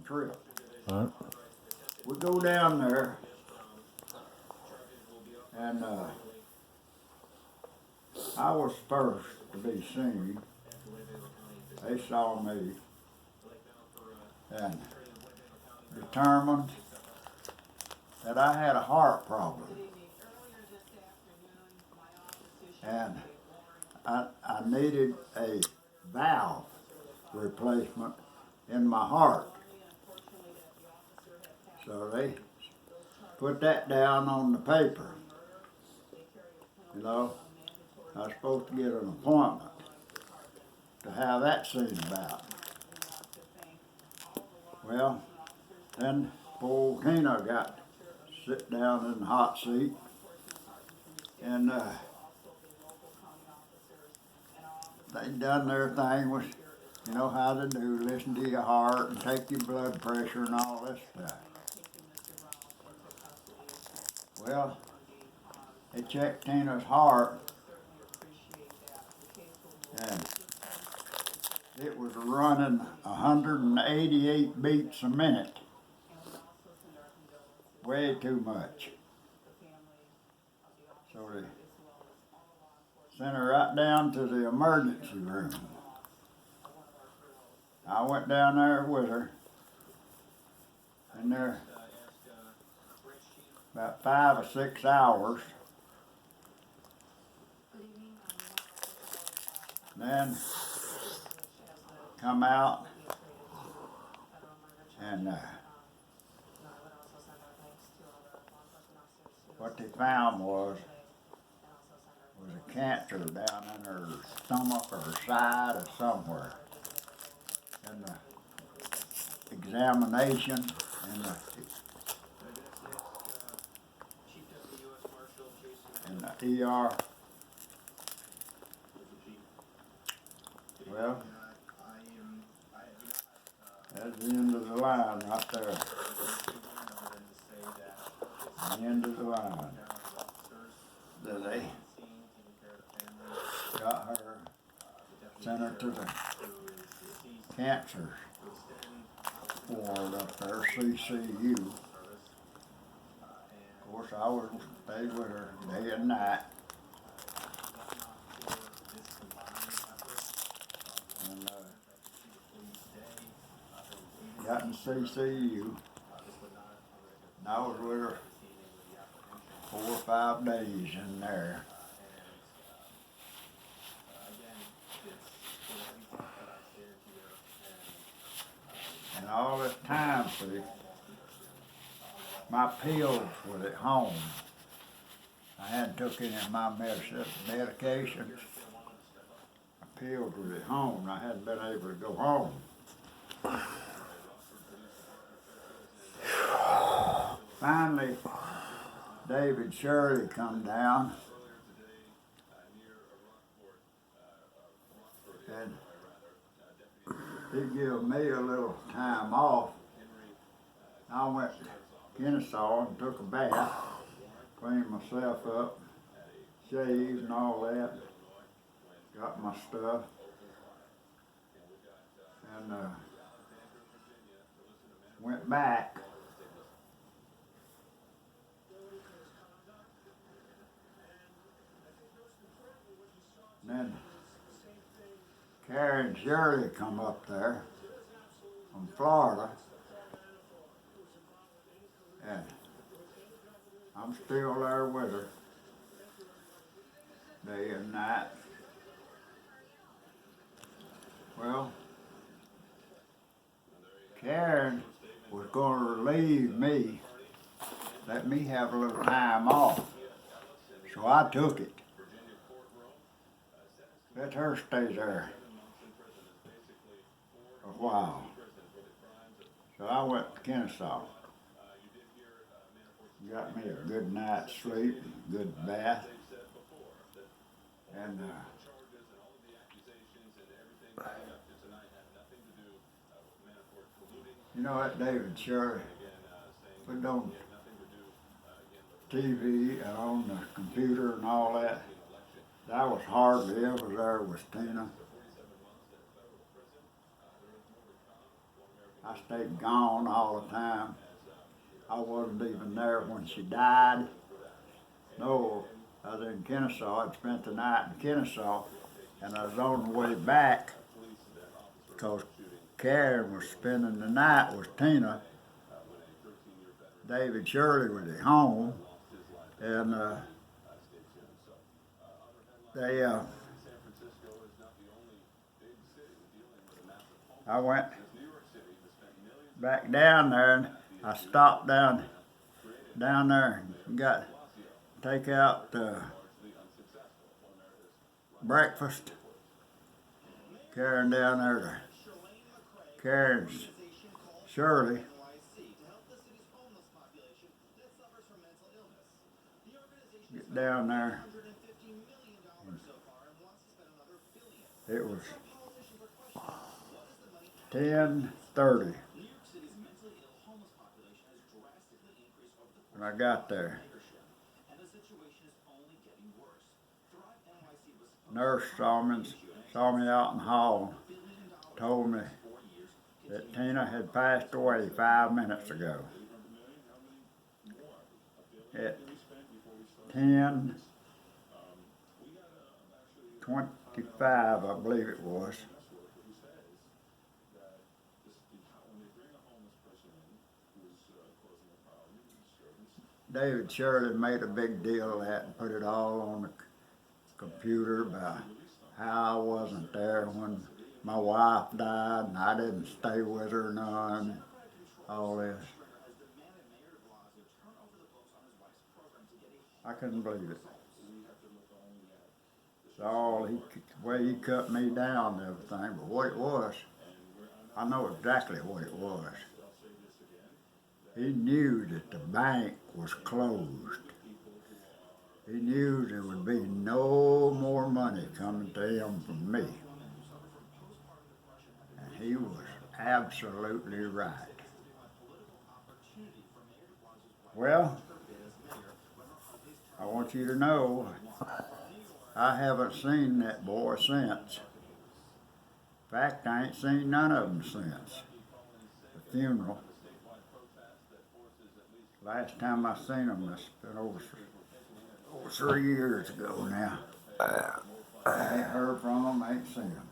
on the trip. Right. We go down there, and I was first to be seen. They saw me and determined that I had a heart problem. And I needed a valve replacement in my heart. So they put that down on the paper. You know, I was supposed to get an appointment to have that seen about. Well, then poor Tina got to sit down in the hot seat, and they done their thing with, you know how to do, listen to your heart and take your blood pressure and all this stuff. Well, they checked Tina's heart, and it was running 188 beats a minute. Way too much. So they sent her right down to the emergency room. I went down there with her, and there about 5 or 6 hours. Then come out, and what they found was a cancer down in her stomach or her side or somewhere. And the examination and the ER. Well, that's the end of the line right there. The end of the line. Then they got her, sent her to the cancer ward up there, CCU. Of course, I was stayed with her day and night. And got in CCU. And I was with her 4 or 5 days in there. And all this time, see, my pills was at home. I hadn't took any of my medications. My pills was at home. I hadn't been able to go home. Finally, David Shirley come down, and he gave me a little time off. I went to Kennesaw and took a bath, cleaned myself up, shaved and all that, got my stuff, and went back. And then Carrie and Shirley come up there from Florida, and I'm still there with her day and night. Well, Karen was going to relieve me, let me have a little time off, so I took it. Let her stay there a while. So I went to Kennesaw. Got me a good night's sleep, a good bath, and you know that David Shirley put on TV and on the computer and all that. I was hardly ever there with Tina. I stayed gone all the time. I wasn't even there when she died. No, I was in Kennesaw. I'd spent the night in Kennesaw, and I was on the way back because Karen was spending the night with Tina. David Shirley was at home, and they I went back down there, and I stopped down there and got take out breakfast. Karen down there to Karen's Shirley. Get down there. It was 10:30 when I got there. Nurse saw me out in the hall, told me that Tina had passed away 5 minutes ago. At 10:25, I believe it was. David Shirley made a big deal of that and put it all on the computer about how I wasn't there when my wife died and I didn't stay with her none, all this. I couldn't believe it. It's all the way he cut me down and everything, but what it was, I know exactly what it was. He knew that the bank was closed. He knew there would be no more money coming to him from me. And he was absolutely right. Well, I want you to know, I haven't seen that boy since. In fact, I ain't seen none of them since the funeral. Last time I seen them, it's been over 3 years ago now. I ain't heard from them, ain't seen them.